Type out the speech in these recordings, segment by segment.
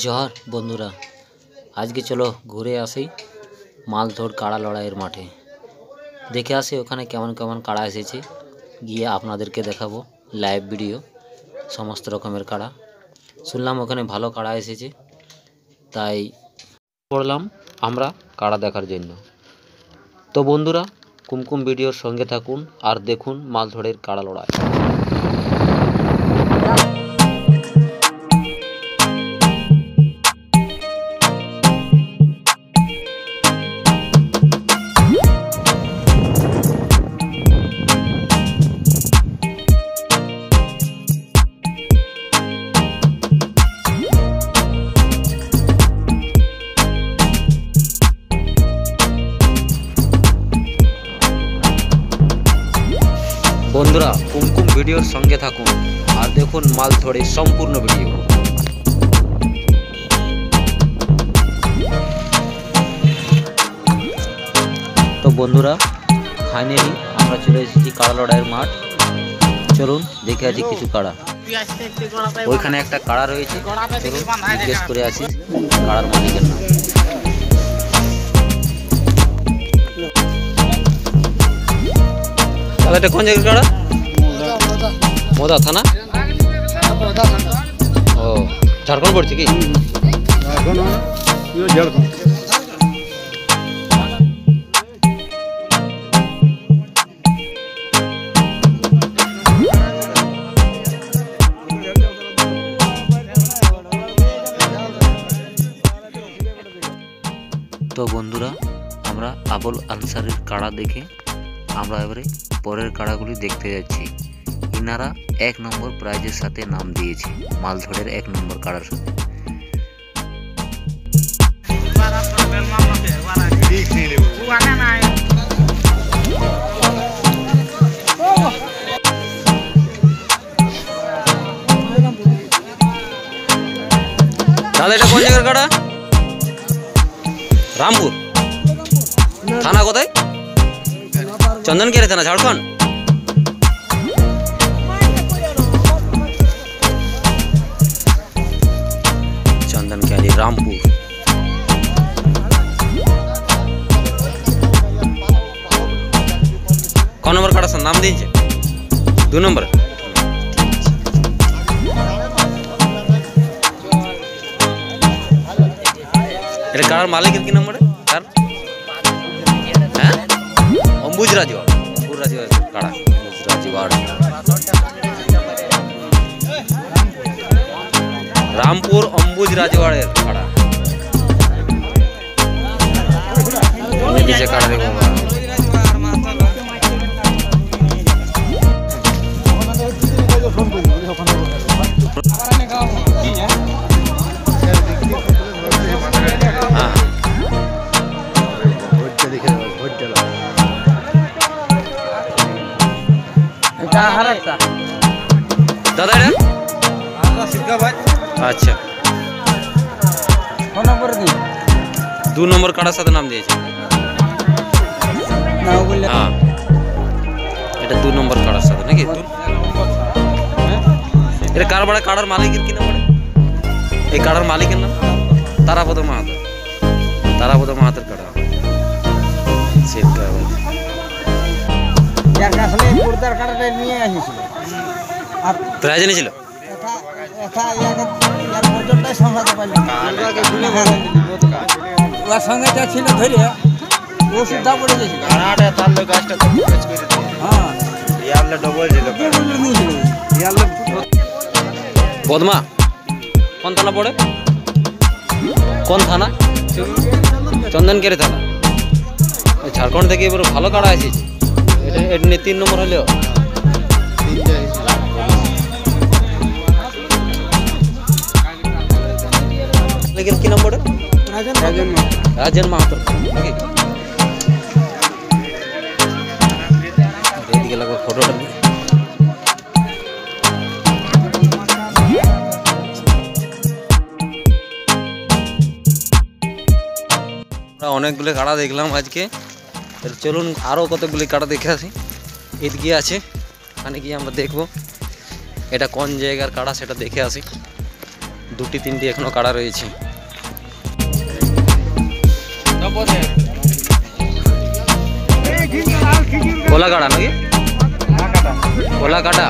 জহর বন্ধুরা, আজকে চলো ঘুরে আসি মালধর কাড়া লড়াইয়ের মাঠে। দেখে আসি ওখানে কেমন কেমন কাড়া এসেছে, গিয়ে আপনাদেরকে দেখাবো লাইভ ভিডিও সমস্ত রকমের কাড়া। শুনলাম ওখানে ভালো কাড়া এসেছে, তাই পড়লাম আমরা কাড়া দেখার জন্য। তো বন্ধুরা, কুমকুম ভিডিওর সঙ্গে থাকুন আর দেখুন মালধরের কাড়া লড়াই। বন্ধুরা, কুমকুম ভিডিওর সঙ্গে থাকুন আর দেখুন মালধরের সম্পূর্ণ ভিডিও। তো বন্ধুরা, ফাইনালি আমরা চলে এসেছি কাড়া লড়াইয়ের মাঠ। চলুন দেখে আছি কিছু কাড়া। ওইখানে একটা কাড়া রয়েছে, চলুন জিজ্ঞেস করে আছি কাড়ার মালিকের নাম। দাদা, এটা কোন জায়গার কাড়া? মোদা থানা। ও, ঝাড়খণ্ড পড়ছে কি? তো বন্ধুরা, আমরা আবুল আনসারের কাড়া দেখে আমরা এবারে পরের কাড়াগুলি দেখতে যাচ্ছি। ইনারা 1 নম্বর প্রাইজের সাথে নাম দিয়েছে, মালধরের 1 নম্বর কাড়ার সাথে। দাদা, এটা কোন জায়গার কাড়া? রামপুর থানা। কোথায়? চন্দনকেরি থানা, ঝাড়খণ্ড। চন্দনকেরি, রামপুর। ক নম্বর কাটা নাম দিয়েছে? 2 নম্বর। এটা কারার মালিকের কি নম্বরে? তার হ্যাঁ, অম্বুজ রাজওয়াড়। অম্বুজ রাজওয়াড় কাড়া, অম্বুজ রাজওয়াড়, রামপুর অম্বুজ রাজওয়াড়ের কাড়া। নিচে কাড়া দেখো। দাদা, এটা আচ্ছা 2 নম্বর কাড়ার সাথে নাম দিয়েছে। হ্যাঁ, এটা 2 নম্বর কাড়ার সাথে নাকি? এটা কার বাড়া? কাড়ার মালিকের কি নাম? এই কাড়ার মালিকের নাম তারাপদ মাহাতো। তারাপদ মাহাতের কাড়া। প্রাইজ এনেছিল। সঙ্গে যা ছিল ধরে ও সিদ্ধা পড়ে গেছিল। বদমা কোন থানা পড়ে? কোন থানা? চন্দনকেরি থানা। ঝাড়খণ্ড থেকে এবার ভালো কাড়া এসেছে। এটা 3 নম্বর হলেও কি নম্বর? রাজেন মাহাতো। এদিকে লাগবে ফটোটা। আমরা অনেকগুলো কাড়া দেখলাম আজকে। চলুন আরও কতগুলি কাড়া দেখে আসি। এদিকে আছে, ওখানে গিয়ে আমরা দেখবো এটা কোন জায়গার কাড়া সেটা দেখে আসি। দুটি তিনটি এখনো কাড়া রয়েছে। কোলা কাটা নাকি? কোলা কাটা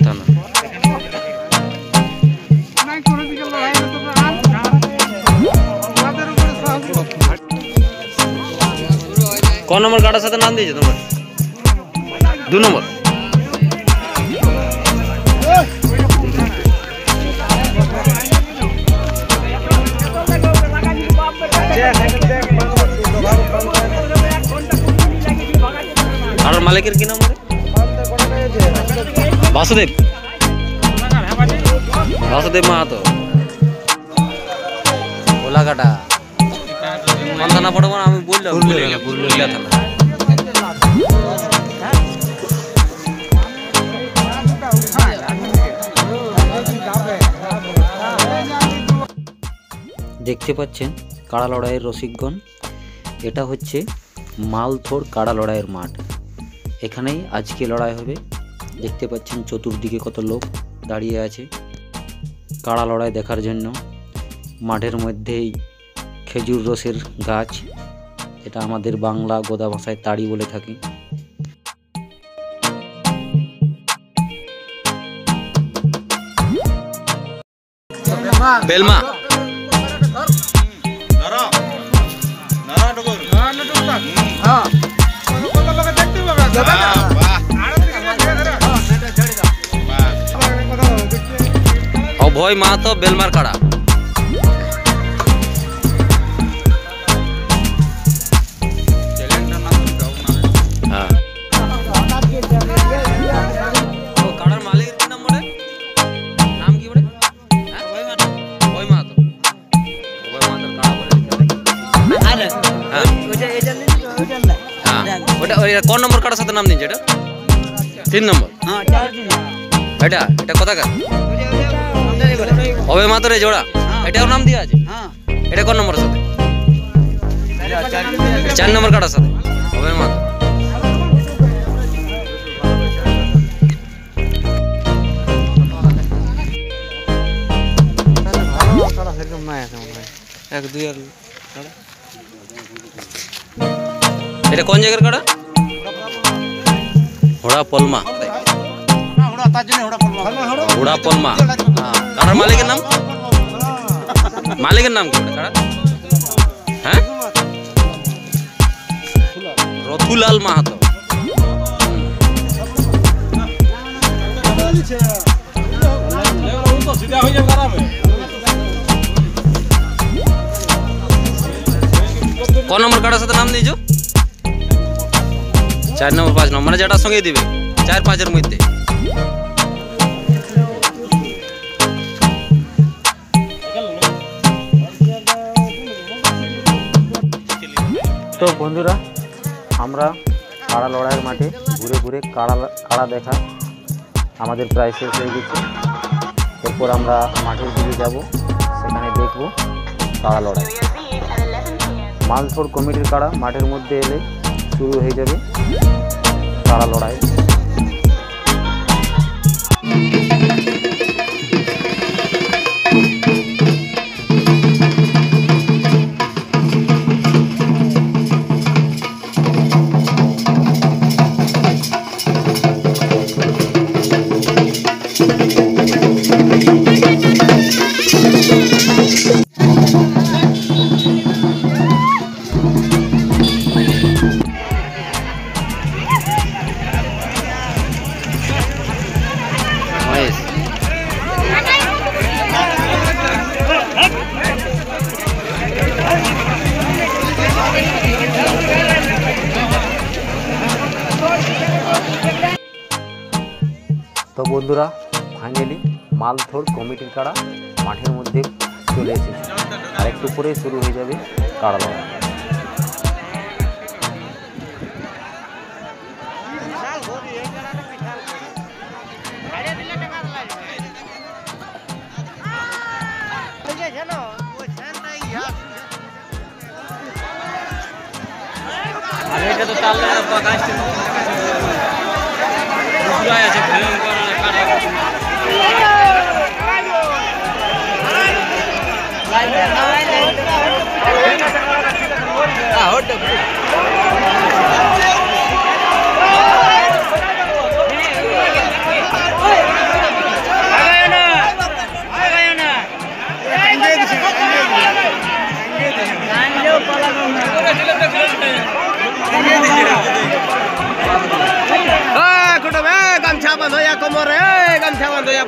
থানা। কোন নম্বর কাটার সাথে নাম দিয়েছে তোমার? 2 নম্বর। আর মালিকের কি নাম? বাসুদেব। বাসুদেব মাহাতো। কোলাঘাটা কোন থানা পড়বো না? আমি বললাম পুরুলিয়া থানা। দেখতে পাচ্ছেন কাড়া লড়াইয়ের রসিকগণ, এটা হচ্ছে মালথোড় কাড়া লড়াইয়ের মাঠ। এখানেই আজকে লড়াই হবে। দেখতে পাচ্ছেন চতুর্দিকে কত লোক দাঁড়িয়ে আছে কাড়া লড়াই দেখার জন্য। মাঠের মধ্যেই খেজুর রসের গাছ, এটা আমাদের বাংলা গোদা ভাষায় তাড়ি বলে থাকি। বেলমা অভয় মাহাতো বেলমার কাড়া। কাড়ার মালিকের কি নাম বলে? নাম কি বলে? অভয় মাহাতো। অভয় মাহাতোর কাড়া বলে। ওটা কোন নম্বর কাড়ার সাথে নাম দিয়েছে? এটা 3 নম্বর। এটা এটা কোথাকার? অভয় মাহাতোর জোড়া, এটাও নাম দেওয়া আছে। এটা কোন নম্বরের সাথে? 4 নম্বর কাটার সাথে অভয় মাহাতো। এটা কোন জায়গার কাটা? হোড়া পলমা। হোড়া পলমা। কাটার মালিকের নাম? মালিকের নাম কি কাটা? হ্যাঁ, রথুলাল মাহাতো। কোন নম্বর কাটার সাথে নাম দিয়েছো? 4 নম্বর 5 নম্বর, মানে যেটার সঙ্গে দিবে 4-5-এর মধ্যে। তো বন্ধুরা, আমরা কাড়া লড়াইয়ের মাঠে ঘুরে ঘুরে কাড়া দেখা আমাদের প্রায় শেষ হয়ে গেছে। এরপর আমরা মাঠের দিকে যাব, সেখানে দেখব কাড়া লড়াই। মালথোড় কমিটির কাড়া মাঠের মধ্যে এলে শুরু হয়ে যাবে কাড়া লড়াই। তো বন্ধুরা, ফাইনালি মালথোড় কমিটির কাড়া মাঠের মধ্যে চলে এসেছে, আর একটু পরেই শুরু হয়ে যাবে কাড়া লড়াই। এটা তো তাল গাছটি আছে ভয়ঙ্কর।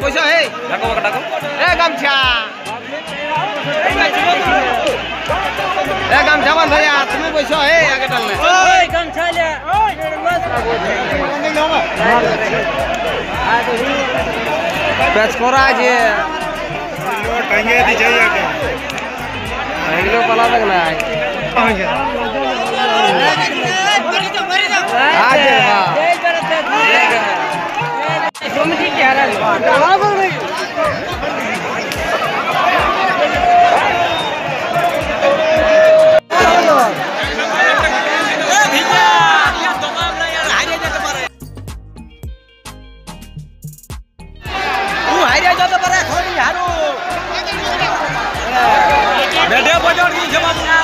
পয়সা হে ডাকো বাবা ডাকো এ গামছা এ গামছা বান্ধ যা তুমি পয়সা হে আগে টানলে ওই গামছা লে প্যাচ করা আছে টাঙ্গে দি যাই আগে এগুলো পালা দেখ না আছে বাহ কমিটি কি হারালো বেডে বাজার কি জমা না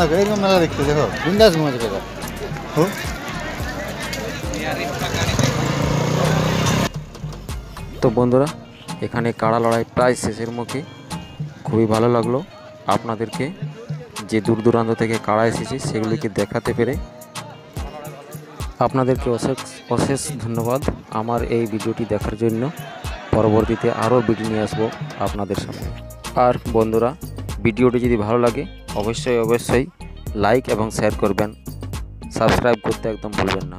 দেখো এরকম মেলা দেখতে দেখো বিন্দাস ঘুমাতে পারবে। তো বন্ধুরা এখানে কাড়া লড়াই প্রায় শেষের মুখে। খুবই ভালো লাগলো আপনাদেরকে যে দূর দূরান্ত থেকে কাড়া এসেছে সেগুলিকে দেখাতে পেরে। আপনাদেরকে অশেষ অশেষ ধন্যবাদ আমার এই ভিডিওটি দেখার জন্য। পরবর্তীতে আরও ভিডিও নিয়ে আসবো আপনাদের সামনে। আর বন্ধুরা ভিডিওটি যদি ভালো লাগে অবশ্যই লাইক এবং শেয়ার করবেন। সাবস্ক্রাইব করতে একদম ভুলবেন না।